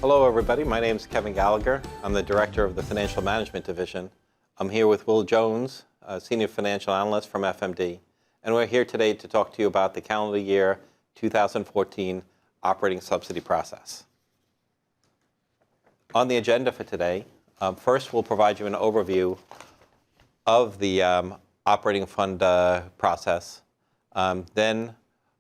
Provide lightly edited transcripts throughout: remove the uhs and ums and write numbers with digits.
Hello, everybody. My name is Kevin Gallagher. I'm the Director of the Financial Management Division. I'm here with Will Jones, Senior Financial Analyst from FMD. And we're here today to talk to you about the calendar year 2014 operating subsidy process. On the agenda for today, first we'll provide you an overview of the operating fund process. Then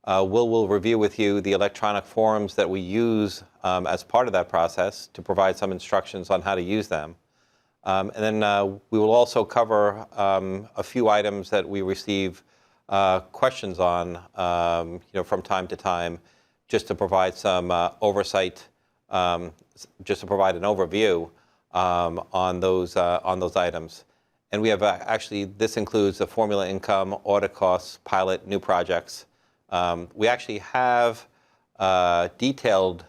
Will review with you the electronic forms that we use as part of that process to provide some instructions on how to use them. And then we will also cover a few items that we receive questions on from time to time, just to provide some oversight, just to provide an overview on those items. And we have actually, this includes the formula income, audit costs, pilot, new projects. We actually have detailed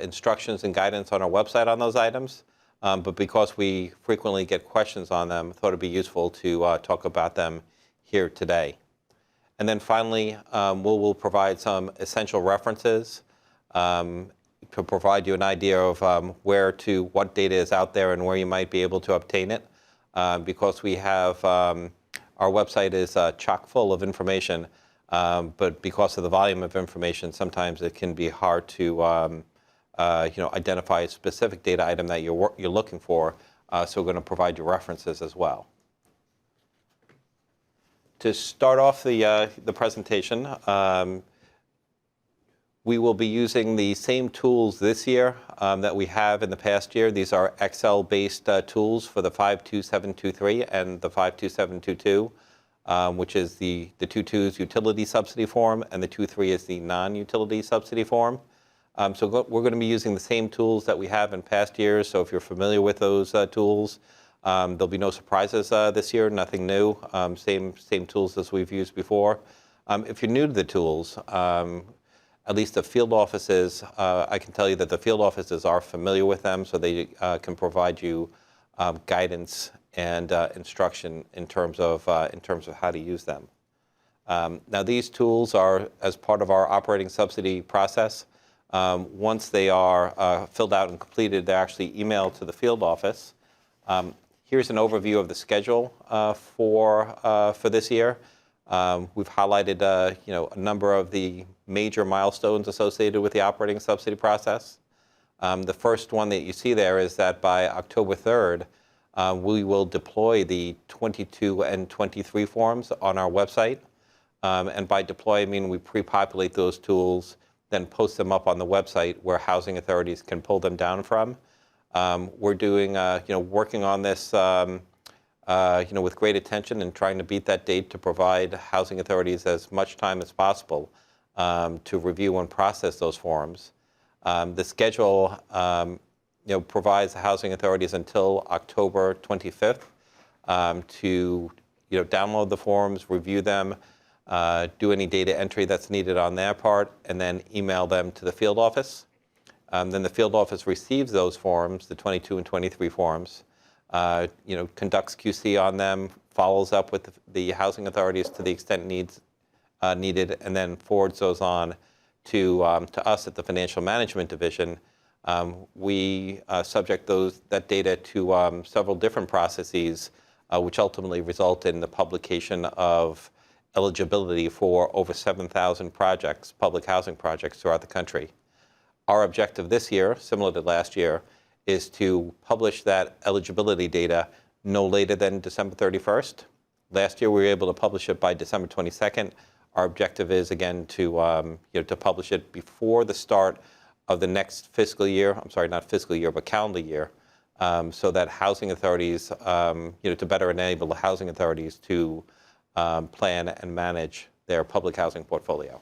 instructions and guidance on our website on those items, but because we frequently get questions on them, I thought it'd be useful to talk about them here today. And then finally, we'll provide some essential references to provide you an idea of what data is out there and where you might be able to obtain it. Because we have, our website is chock full of information, but because of the volume of information, sometimes it can be hard to identify a specific data item that you're looking for. So we're going to provide you references as well. To start off the presentation, we will be using the same tools this year that we have in the past year. These are Excel-based tools for the 52723 and the 52722, which is the 22's utility subsidy form, and the 23 is the non-utility subsidy form. So we're going to be using the same tools that we have in past years. So if you're familiar with those tools, there'll be no surprises this year, nothing new, same tools as we've used before. If you're new to the tools, at least the field offices, I can tell you that the field offices are familiar with them, so they can provide you guidance and instruction in terms of how to use them. Now, these tools are as part of our operating subsidy process. Once they are filled out and completed, they're actually emailed to the field office. Here's an overview of the schedule for this year. We've highlighted a number of the major milestones associated with the operating subsidy process. The first one that you see there is that by October 3rd, we will deploy the 22 and 23 forms on our website. And by deploy, I mean we pre-populate those tools, then post them up on the website where housing authorities can pull them down from. We're doing, working on this with great attention and trying to beat that date to provide housing authorities as much time as possible to review and process those forms. The schedule provides the housing authorities until October 25th to download the forms, review them, do any data entry that's needed on their part, and then email them to the field office. Then the field office receives those forms, the 22 and 23 forms, conducts QC on them, follows up with the housing authorities to the extent needed, and then forwards those on to us at the Financial Management Division. We subject that data to several different processes, which ultimately result in the publication of eligibility for over 7,000 projects, public housing projects throughout the country. Our objective this year, similar to last year, is to publish that eligibility data no later than December 31st. Last year, we were able to publish it by December 22nd. Our objective is, again, to publish it before the start of the next fiscal year. I'm sorry, not fiscal year, but calendar year, so that housing authorities, to better enable the housing authorities to plan and manage their public housing portfolio.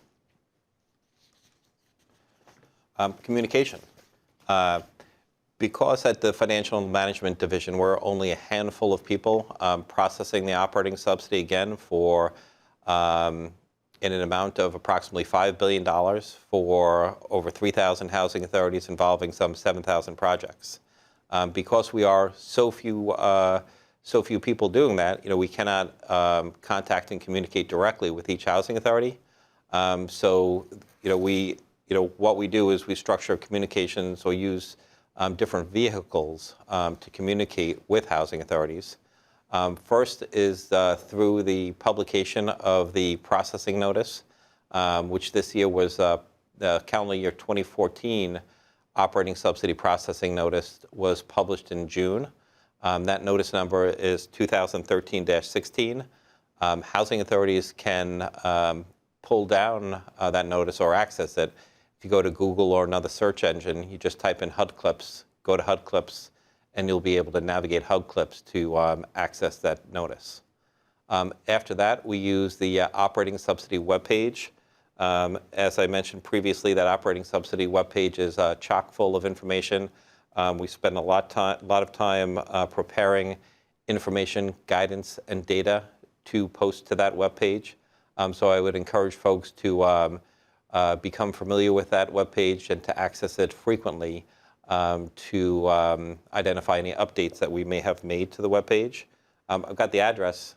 Communication. Because at the Financial Management Division, we're only a handful of people processing the operating subsidy, again, for in an amount of approximately $5 billion for over 3,000 housing authorities involving some 7,000 projects. Because we are so few people doing that, we cannot contact and communicate directly with each housing authority. So what we do is we structure communications or use different vehicles to communicate with housing authorities. First is through the publication of the processing notice, which this year was the calendar year 2014 operating subsidy processing notice was published in June. That notice number is 2013-16. Housing authorities can pull down that notice or access it. If you go to Google or another search engine, you just type in HUD clips, go to HUD clips, and you'll be able to navigate HUD clips to access that notice. After that, we use the operating subsidy webpage. As I mentioned previously, that operating subsidy webpage is chock full of information. We spend a lot of time preparing information, guidance, and data to post to that webpage. So I would encourage folks to become familiar with that webpage and to access it frequently to identify any updates that we may have made to the webpage. I've got the address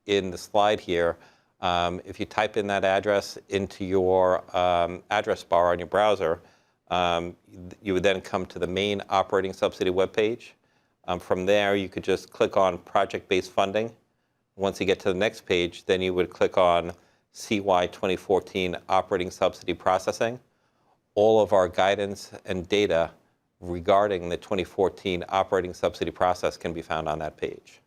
in the slide here. If you type in that address into your address bar on your browser, you would then come to the main operating subsidy webpage. From there, you could just click on project-based funding. Once you get to the next page, then you would click on CY 2014 operating subsidy processing. All of our guidance and data regarding the 2014 operating subsidy process can be found on that page.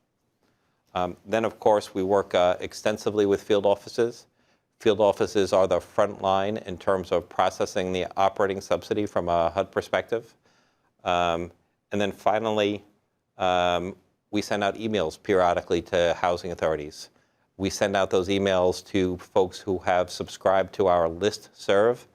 Then, of course, we work extensively with field offices. Field offices are the front line in terms of processing the operating subsidy from a HUD perspective. And then finally, we send out emails periodically to housing authorities. We send out those emails to folks who have subscribed to our listserv.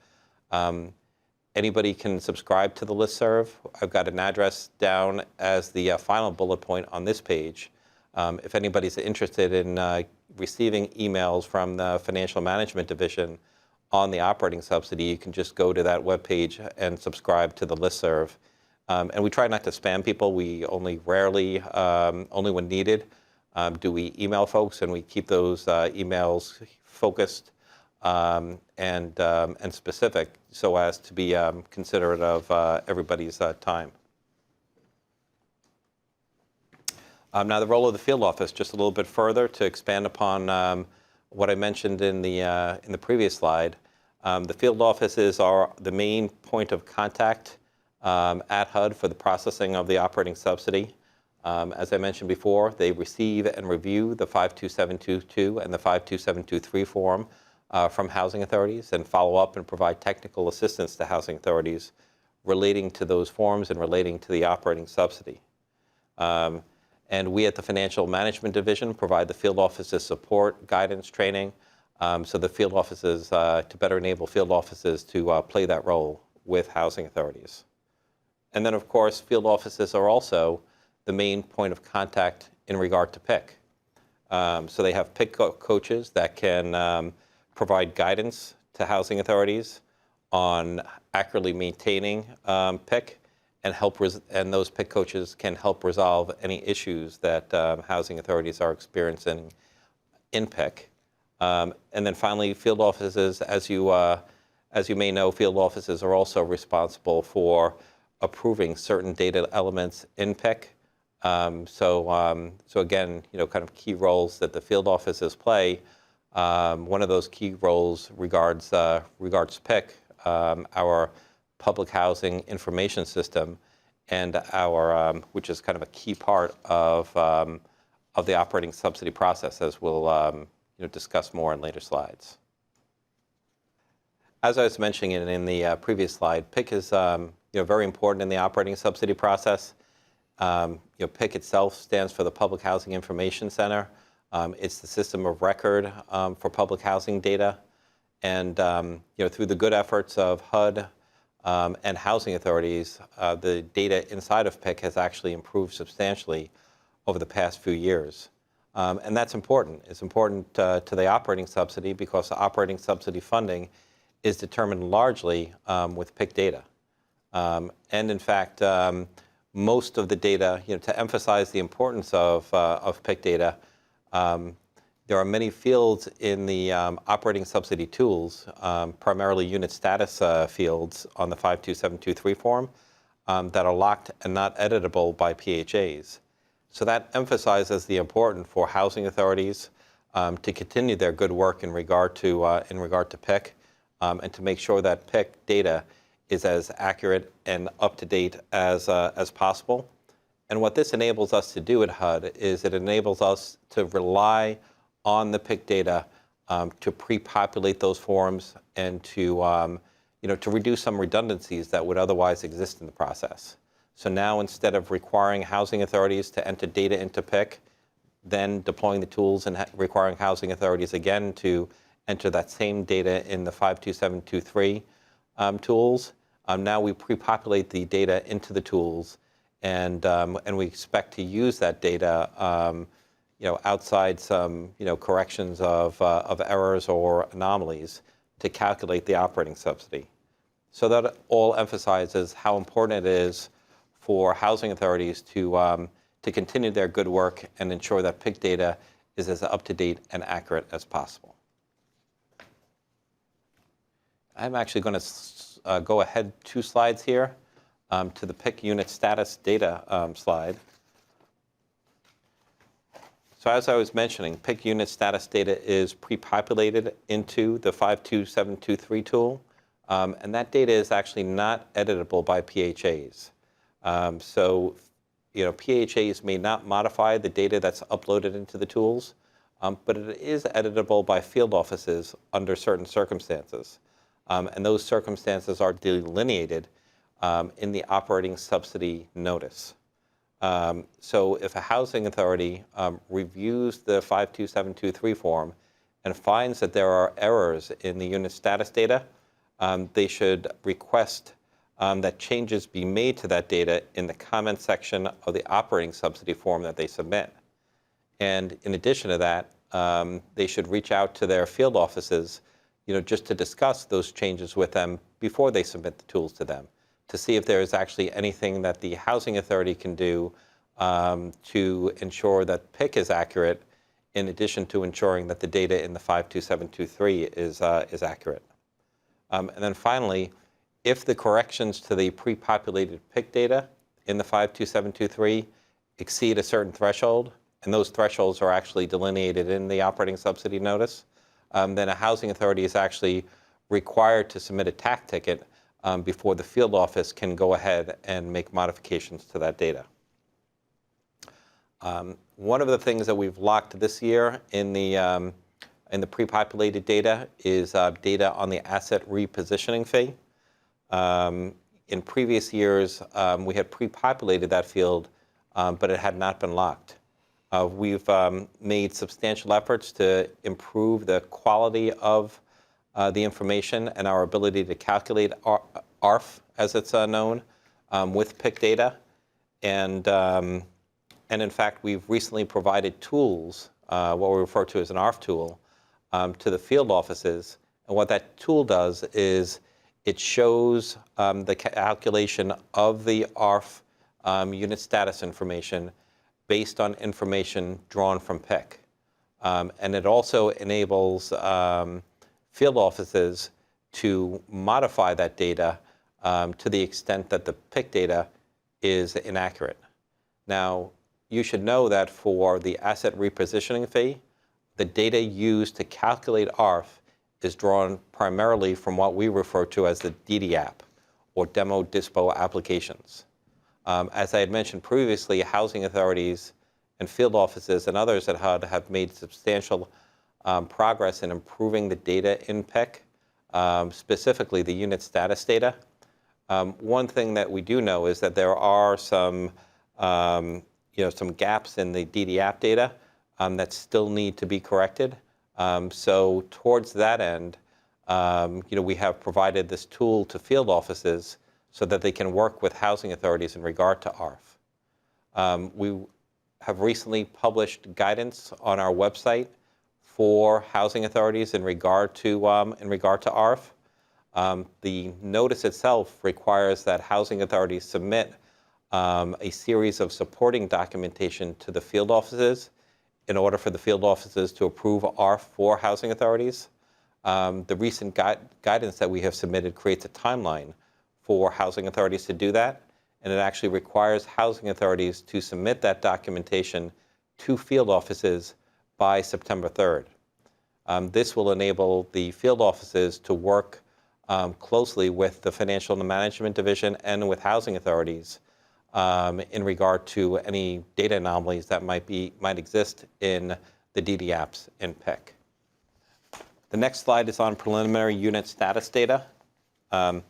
Anybody can subscribe to the listserv. I've got an address down as the final bullet point on this page. If anybody's interested in receiving emails from the Financial Management Division on the operating subsidy, you can just go to that webpage and subscribe to the listserv. And we try not to spam people. We only rarely, only when needed, do we email folks, and we keep those emails focused and specific so as to be considerate of everybody's time. Now, the role of the field office, just a little bit further to expand upon what I mentioned in the previous slide. The field offices are the main point of contact at HUD for the processing of the operating subsidy. As I mentioned before, they receive and review the 52722 and the 52723 form from housing authorities and follow up and provide technical assistance to housing authorities relating to those forms and relating to the operating subsidy. And we at the Financial Management Division provide the field offices support, guidance, training, so the field offices, to better enable field offices to play that role with housing authorities. And then, of course, field offices are also the main point of contact in regard to PIC. So they have PIC coaches that can provide guidance to housing authorities on accurately maintaining PIC, and those PIC coaches can help resolve any issues that housing authorities are experiencing in PIC. And then finally, field offices, as you may know, field offices are also responsible for approving certain data elements in PIC. So again, kind of key roles that the field offices play. One of those key roles regards PIC, our public housing information system, and our which is kind of a key part of the operating subsidy process, as we'll discuss more in later slides. As I was mentioning in the previous slide, PIC is very important in the operating subsidy process. PIC itself stands for the Public Housing Information Center. It's the system of record for public housing data, and through the good efforts of HUD and housing authorities, the data inside of PIC has actually improved substantially over the past few years. And that's important. It's important to the operating subsidy because the operating subsidy funding is determined largely with PIC data. And in fact, most of the data, to emphasize the importance of PIC data, there are many fields in the operating subsidy tools, primarily unit status fields on the 52723 form, that are locked and not editable by PHAs. So that emphasizes the importance for housing authorities to continue their good work in regard to PIC, and to make sure that PIC data is as accurate and up to date as possible. And what this enables us to do at HUD is it enables us to rely on the PIC data to pre-populate those forms and to reduce some redundancies that would otherwise exist in the process. So now, instead of requiring housing authorities to enter data into PIC, then deploying the tools and requiring housing authorities again to enter that same data in the 52723 tools, now we pre-populate the data into the tools, and we expect to use that data outside some corrections of errors or anomalies to calculate the operating subsidy. So that all emphasizes how important it is for housing authorities to continue their good work and ensure that PIC data is as up-to-date and accurate as possible. I'm actually going to go ahead 2 slides here to the PIC unit status data slide. So as I was mentioning, PIC unit status data is pre-populated into the 52723 tool, and that data is actually not editable by PHAs. So PHAs may not modify the data that's uploaded into the tools, but it is editable by field offices under certain circumstances. And those circumstances are delineated in the operating subsidy notice. So if a housing authority reviews the 52723 form and finds that there are errors in the unit status data, they should request that changes be made to that data in the comment section of the operating subsidy form that they submit. And in addition to that, they should reach out to their field offices, just to discuss those changes with them before they submit the tools to them, to see if there is actually anything that the housing authority can do to ensure that PIC is accurate, in addition to ensuring that the data in the 52723 is accurate. And then finally, if the corrections to the pre-populated PIC data in the 52723 exceed a certain threshold, and those thresholds are actually delineated in the operating subsidy notice, then a housing authority is actually required to submit a TAC ticket before the field office can go ahead and make modifications to that data. One of the things that we've locked this year in the pre-populated data is data on the asset repositioning fee. In previous years, we had pre-populated that field, but it had not been locked. We've made substantial efforts to improve the quality of the information and our ability to calculate ARF, as it's known, with PIC data. And in fact, we've recently provided tools, what we refer to as an ARF tool, to the field offices. And what that tool does is it shows the calculation of the ARF unit status information based on information drawn from PIC. And it also enables field offices to modify that data to the extent that the PIC data is inaccurate. Now, you should know that for the asset repositioning fee, the data used to calculate ARF is drawn primarily from what we refer to as the DDApp, or Demo Dispo applications. As I had mentioned previously, housing authorities and field offices and others at HUD have made substantial progress in improving the data in PIC, specifically the unit status data. One thing that we do know is that there are some gaps in the DDApp data that still need to be corrected. So towards that end, we have provided this tool to field offices so that they can work with housing authorities in regard to ARF. We have recently published guidance on our website for housing authorities in regard to ARF. The notice itself requires that housing authorities submit a series of supporting documentation to the field offices in order for the field offices to approve ARF for housing authorities. The recent guidance that we have submitted creates a timeline for housing authorities to do that. and it actually requires housing authorities to submit that documentation to field offices by September 3rd. This will enable the field offices to work closely with the Financial and Management Division and with housing authorities in regard to any data anomalies that might exist in the DD apps in PIC. The next slide is on preliminary unit status data. Now,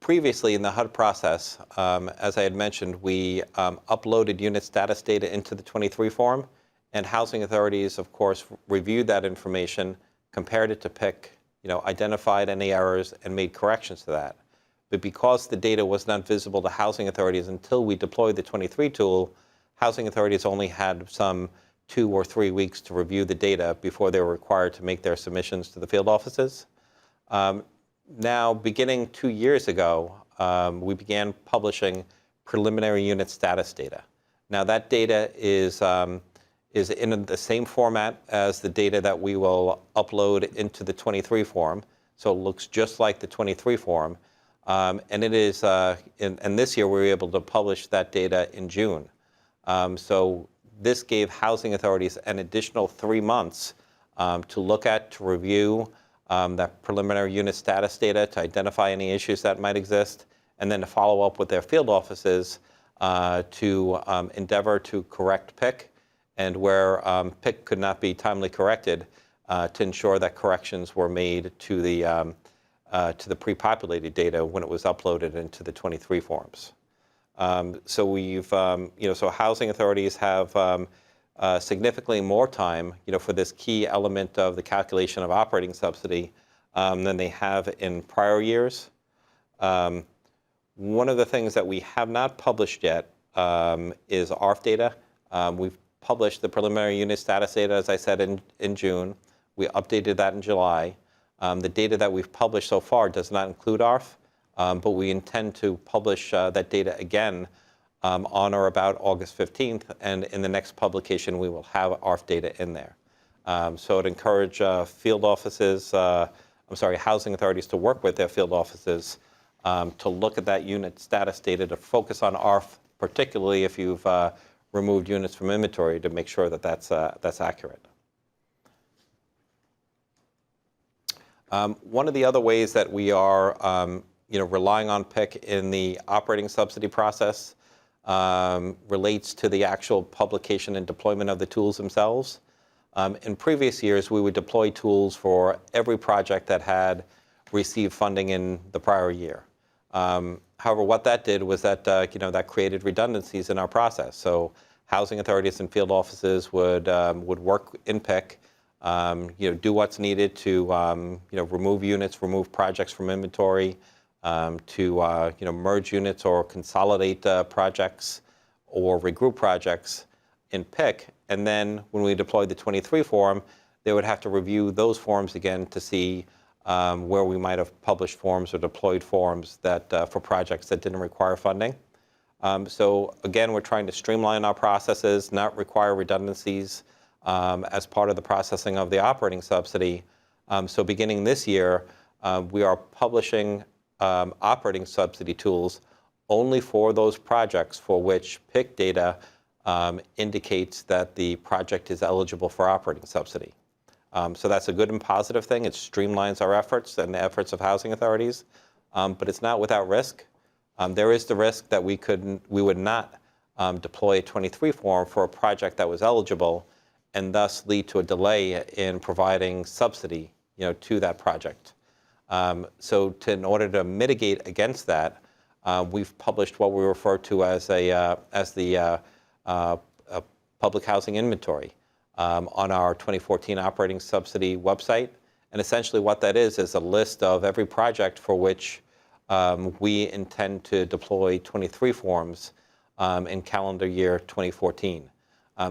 previously in the HUD process, as I had mentioned, we uploaded unit status data into the 23 form, and housing authorities, of course, reviewed that information, compared it to PIC, identified any errors, and made corrections to that. But because the data was not visible to housing authorities until we deployed the 23 tool, housing authorities only had some 2 or 3 weeks to review the data before they were required to make their submissions to the field offices. Now, beginning 2 years ago, we began publishing preliminary unit status data. Now, that data is in the same format as the data that we will upload into the 23 form. So it looks just like the 23 form. And it is, and this year we were able to publish that data in June. So this gave housing authorities an additional 3 months to look at, to review that preliminary unit status data, to identify any issues that might exist, and then to follow up with their field offices to endeavor to correct PIC, and where PIC could not be timely corrected, to ensure that corrections were made to the pre-populated data when it was uploaded into the 23 forms. So we've, so housing authorities have significantly more time, for this key element of the calculation of operating subsidy than they have in prior years. One of the things that we have not published yet is ARF data. We've published the preliminary unit status data, as I said, in June. We updated that in July. The data that we've published so far does not include ARF, but we intend to publish that data again on or about August 15th, and in the next publication we will have ARF data in there. So I'd encourage field offices, housing authorities to work with their field offices to look at that unit status data, to focus on ARF, particularly if you've removed units from inventory, to make sure that that's accurate. One of the other ways that we are relying on PIC in the operating subsidy process relates to the actual publication and deployment of the tools themselves. In previous years, we would deploy tools for every project that had received funding in the prior year. However, what that did was that that created redundancies in our process. So housing authorities and field offices would work in PIC, do what's needed to remove units, remove projects from inventory, to merge units or consolidate projects or regroup projects in PIC. And then when we deployed the 23 form, they would have to review those forms again to see where we might have published forms or deployed forms that for projects that didn't require funding. So again, we're trying to streamline our processes, not require redundancies as part of the processing of the operating subsidy. So beginning this year, we are publishing operating subsidy tools only for those projects for which PIC data indicates that the project is eligible for operating subsidy. So that's a good and positive thing. It streamlines our efforts and the efforts of housing authorities, but it's not without risk. There is the risk that we would not deploy a 23 form for a project that was eligible, and thus lead to a delay in providing subsidy, to that project. So in order to mitigate against that, we've published what we refer to as the public housing inventory on our 2014 operating subsidy website. And essentially what that is a list of every project for which we intend to deploy 23 forms in calendar year 2014.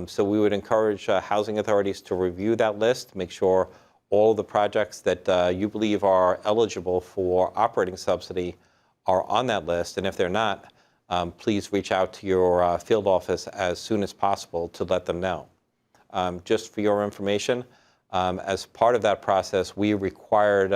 So we would encourage housing authorities to review that list, make sure all the projects that you believe are eligible for operating subsidy are on that list. And if they're not, please reach out to your field office as soon as possible to let them know. Just for your information, as part of that process, we required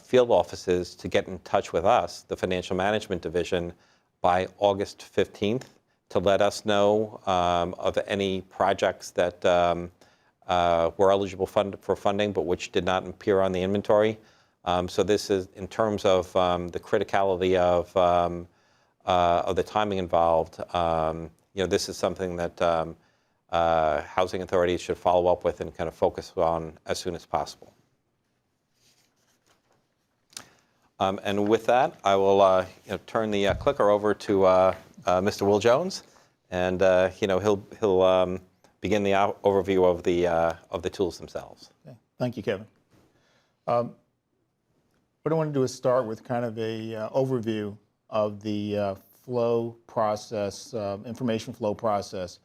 field offices to get in touch with us, the Financial Management Division, by August 15th to let us know of any projects that were eligible for funding but which did not appear on the inventory. So this is in terms of the criticality of the timing involved. This is something that housing authorities should follow up with and kind of focus on as soon as possible. And with that, I will turn the clicker over to Mr. Will Jones, and he'll begin the overview of the tools themselves. Okay. Thank you, Kevin. What I want to do is start with kind of a overview of the flow process, information flow process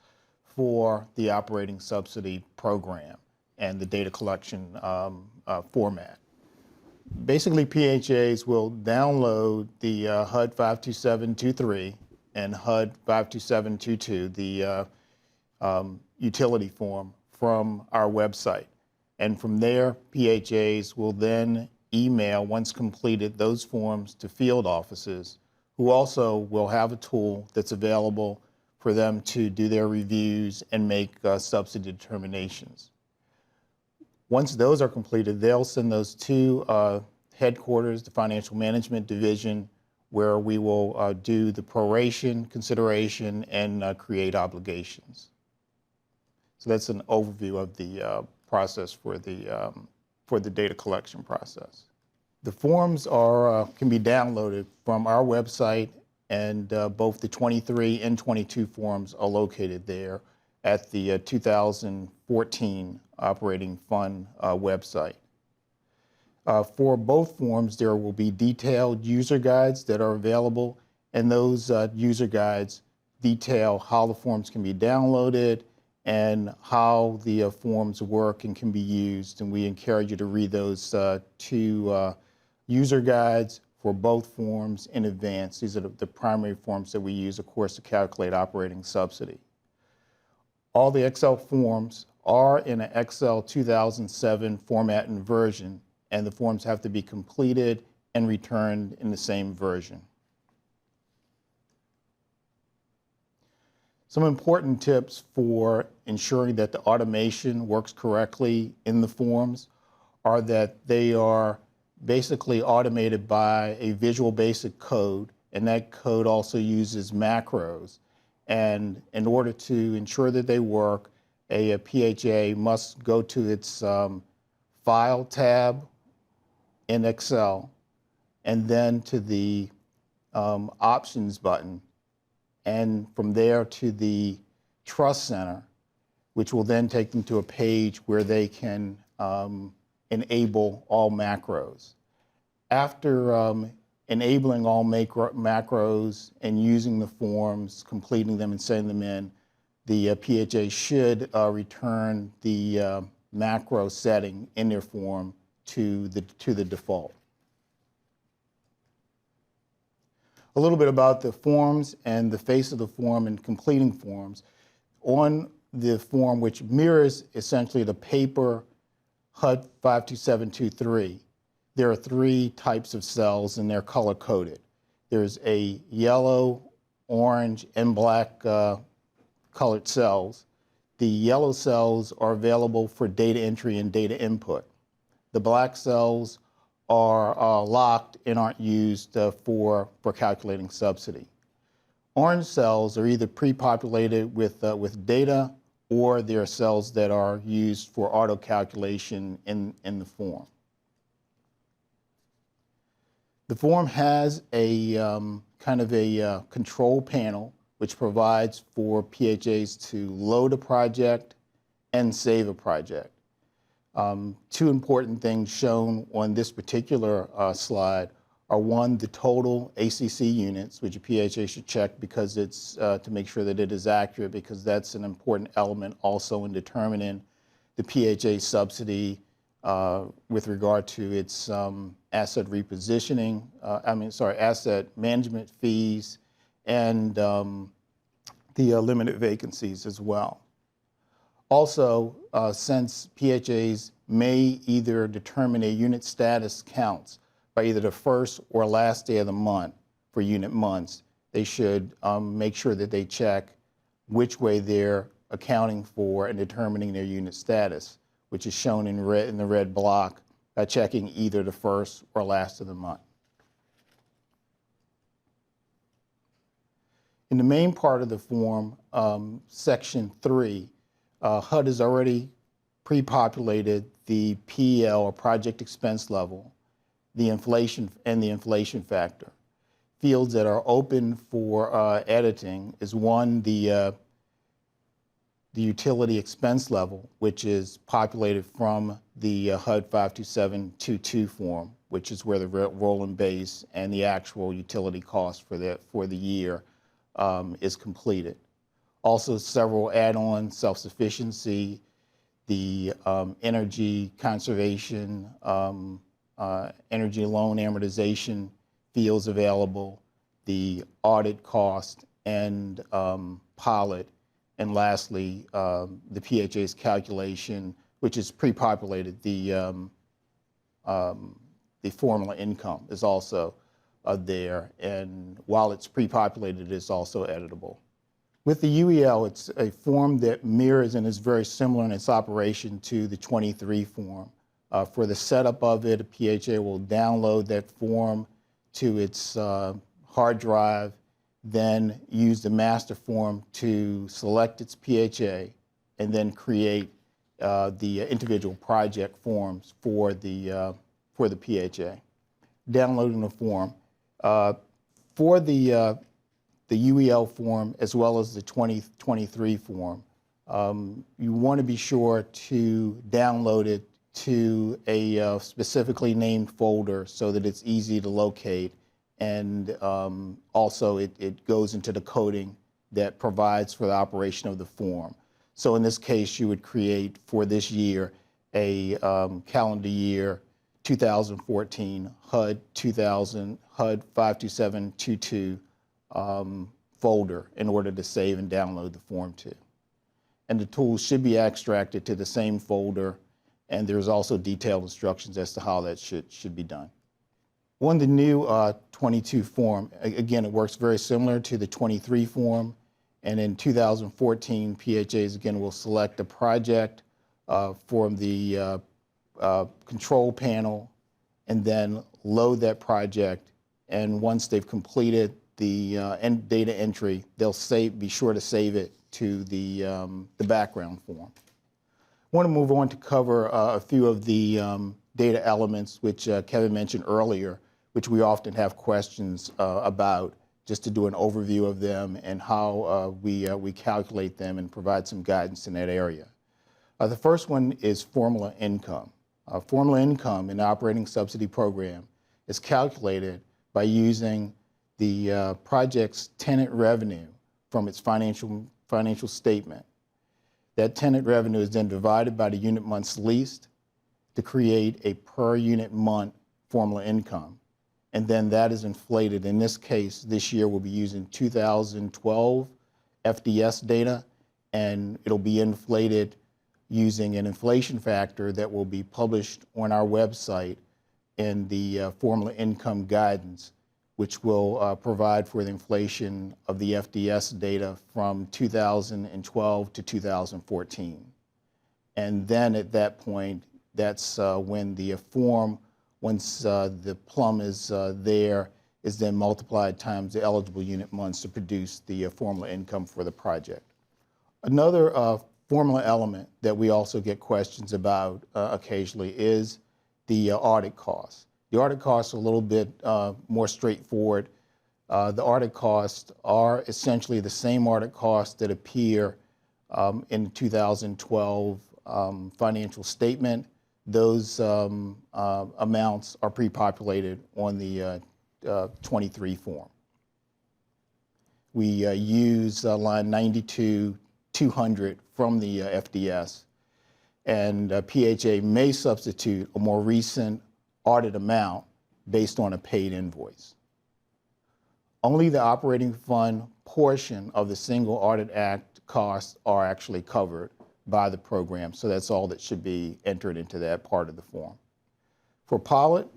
for the operating subsidy program and the data collection format. Basically, PHAs will download the HUD 52723 and HUD 52722, the utility form, from our website. And from there, PHAs will then email, once completed, those forms to field offices, who also will have a tool that's available for them to do their reviews and make subsidy determinations. Once those are completed, they'll send those to headquarters, the Financial Management Division, where we will do the proration, consideration, and create obligations. So that's an overview of the process for the data collection process. The forms can be downloaded from our website, and both the 23 and 22 forms are located there at the 2014 Operating Fund website. For both forms, there will be detailed user guides that are available, and those user guides detail how the forms can be downloaded and how the forms work and can be used. And we encourage you to read those two user guides for both forms in advance. These are the primary forms that we use, of course, to calculate operating subsidy. All the Excel forms are in an Excel 2007 format and version, and the forms have to be completed and returned in the same version. Some important tips for ensuring that the automation works correctly in the forms are that they are basically automated by a Visual Basic code, and that code also uses macros. And in order to ensure that they work, a PHA must go to its File tab in Excel, and then to the Options button, and from there to the Trust Center, which will then take them to a page where they can enable all macros. After enabling all macros and using the forms, completing them and sending them in, the PHA should return the macro setting in their form to the default. A little bit about the forms and the face of the form and completing forms. On the form, which mirrors essentially the paper HUD 52723, there are three types of cells, and they're color-coded. There's a yellow, orange, and black colored cells. The yellow cells are available for data entry and data input. The black cells are locked and aren't used for calculating subsidy. Orange cells are either pre-populated with data, or they're cells that are used for auto calculation in the form. The form has a kind of a control panel which provides for PHAs to load a project and save a project. Two important things shown on this particular slide are, one, the total ACC units, which a PHA should check because it's to make sure that it is accurate, because that's an important element also in determining the PHA subsidy with regard to its asset repositioning, asset management fees, and the limited vacancies as well. Also, since PHAs may either determine a unit status counts by either the first or last day of the month for unit months, they should make sure that they check which way they're accounting for and determining their unit status, which is shown in red in the red block by checking either the first or last of the month. In the main part of the form, section 3, HUD has already pre-populated the PEL or project expense level, the inflation and the inflation factor. Fields that are open for editing is one, the utility expense level, which is populated from the HUD 52722 form, which is where the rolling base and the actual utility cost for the year is completed. Also, several add-ons, self-sufficiency, the energy conservation, energy loan amortization fields available, the audit cost and pilot, and lastly, the PHA's calculation, which is pre-populated. The formula income is also there, and while it's pre-populated, it's also editable. With the UEL, it's a form that mirrors and is very similar in its operation to the 23 form. For the setup of it, a PHA will download that form to its hard drive, then use the master form to select its PHA, and then create the individual project forms for the PHA. Downloading the form. For the UEL form as well as the 2023 form, you want to be sure to download it to a specifically named folder so that it's easy to locate, and also it goes into the coding that provides for the operation of the form. So in this case, you would create for this year a calendar year 2014 HUD 52722 folder in order to save and download the form to. And the tools should be extracted to the same folder, and there's also detailed instructions as to how that should be done. On the new 22 form, again, it works very similar to the 23 form, and in 2014, PHAs again will select a project from the control panel and then load that project, and once they've completed the data entry, they'll be sure to save it to the background form. I want to move on to cover a few of the data elements which Kevin mentioned earlier, which we often have questions about, just to do an overview of them and how we calculate them and provide some guidance in that area. The first one is formula income. Formula income in the operating subsidy program is calculated by using the project's tenant revenue from its financial statement. That tenant revenue is then divided by the unit months leased to create a per unit month formula income. And then that is inflated. In this case, this year we'll be using 2012 FDS data, and it'll be inflated using an inflation factor that will be published on our website in the formula income guidance, which will provide for the inflation of the FDS data from 2012 to 2014. And then at that point, that's when the form, once the plum is there, is then multiplied times the eligible unit months to produce the formula income for the project. Another formula element that we also get questions about occasionally is the audit costs. The audit costs are a little bit more straightforward. The audit costs are essentially the same audit costs that appear in the 2012 financial statement. Those amounts are pre-populated on the 23 form. We use line 92-200 from the FDS, and PHA may substitute a more recent audit amount based on a paid invoice. Only the operating fund portion of the Single Audit Act costs are actually covered by the program. So that's all that should be entered into that part of the form. For pilot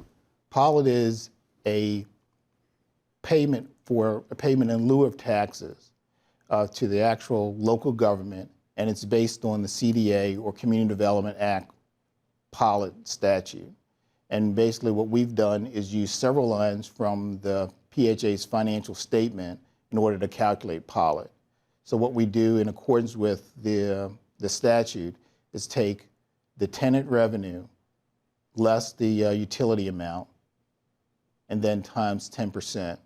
is a payment in lieu of taxes to the actual local government, and it's based on the CDA or Community Development Act pilot statute. And basically what we've done is use several lines from the PHA's financial statement in order to calculate pilot. So what we do in accordance with the statute is take the tenant revenue less the utility amount and then times 10%.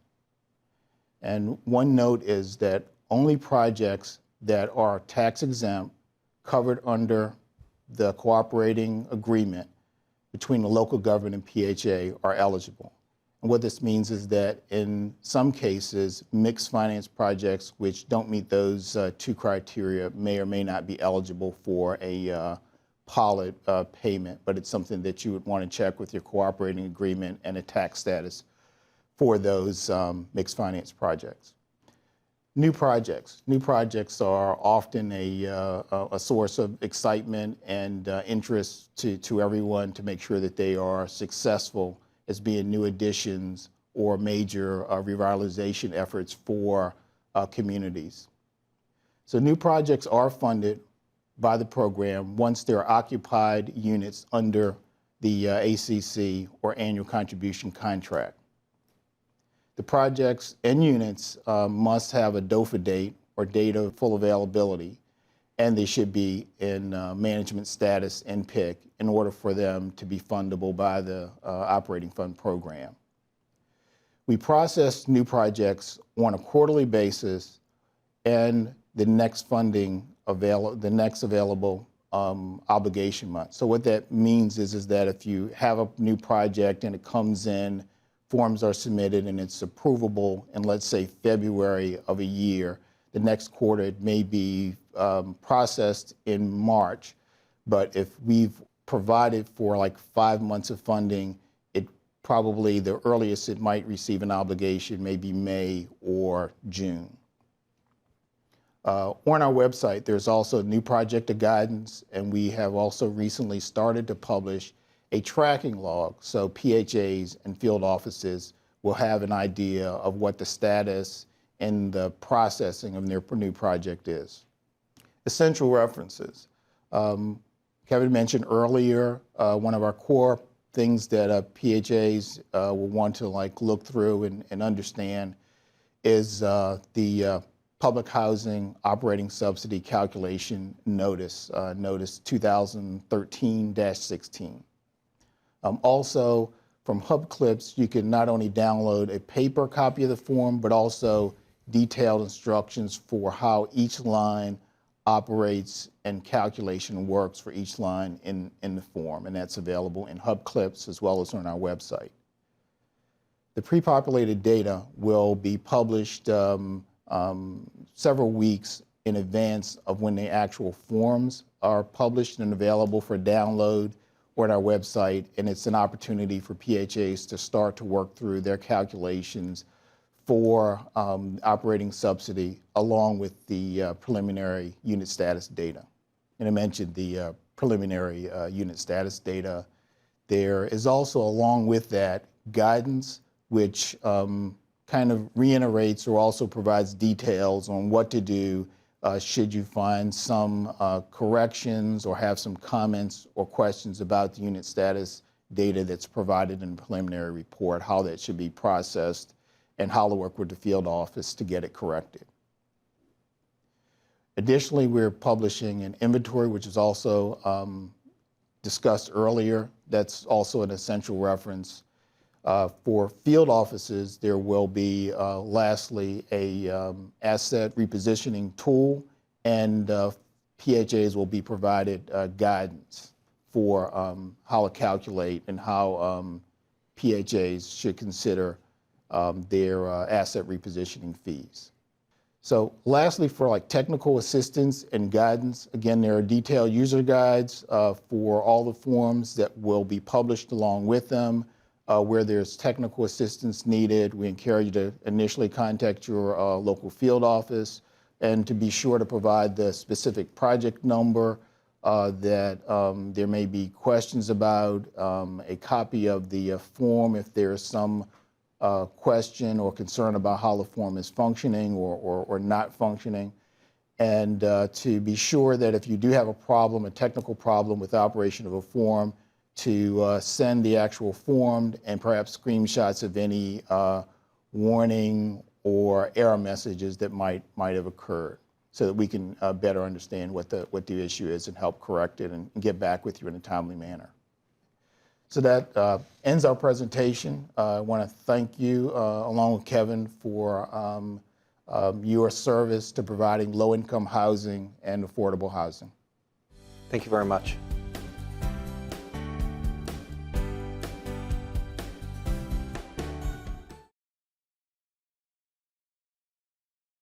And one note is that only projects that are tax exempt, covered under the cooperating agreement between the local government and PHA are eligible. And what this means is that in some cases, mixed finance projects which don't meet those two criteria may or may not be eligible for a pilot payment, but it's something that you would want to check with your cooperating agreement and a tax status for those mixed finance projects. New projects are often a source of excitement and interest to everyone to make sure that they are successful as being new additions or major revitalization efforts for communities. So new projects are funded by the program once they're occupied units under the ACC or annual contribution contract. The projects and units must have a DOFA date or date of full availability, and they should be in management status and PIC in order for them to be fundable by the operating fund program. We process new projects on a quarterly basis, and the next available obligation month. So what that means is that if you have a new project and it comes in, forms are submitted and it's approvable in, let's say, February of a year, the next quarter it may be processed in March. But if we've provided for like 5 months of funding, it probably the earliest it might receive an obligation may be May or June. On our website, there's also new project guidance, and we have also recently started to publish a tracking log, so PHAs and field offices will have an idea of what the status and the processing of their new project is. Essential references. Kevin mentioned earlier, one of our core things that PHAs will want to look through and understand is the Public Housing Operating Subsidy Calculation Notice, Notice 2013-16. Also, from Hub Clips, you can not only download a paper copy of the form, but also detailed instructions for how each line operates and calculation works for each line in the form, and that's available in Hub Clips as well as on our website. The pre-populated data will be published several weeks in advance of when the actual forms are published and available for download on our website, and it's an opportunity for PHAs to start to work through their calculations for operating subsidy along with the preliminary unit status data. And I mentioned the preliminary unit status data. There is also, along with that, guidance which kind of reiterates or also provides details on what to do should you find some corrections or have some comments or questions about the unit status data that's provided in the preliminary report, how that should be processed, and how to work with the field office to get it corrected. Additionally, we're publishing an inventory, which is also discussed earlier. That's also an essential reference. For field offices, there will be, lastly, a asset repositioning tool, and PHAs will be provided guidance for how to calculate and how PHAs should consider their asset repositioning fees. So lastly, for technical assistance and guidance, again, there are detailed user guides for all the forms that will be published along with them. Where there's technical assistance needed, we encourage you to initially contact your local field office and to be sure to provide the specific project number that there may be questions about, a copy of the form if there's some question or concern about how the form is functioning or not functioning, and to be sure that if you do have a problem, a technical problem with the operation of a form, to send the actual form and perhaps screenshots of any warning or error messages that might have occurred, so that we can better understand what the issue is and help correct it and get back with you in a timely manner. So that ends our presentation. I want to thank you, along with Kevin, for your service to providing low-income housing and affordable housing. Thank you very much.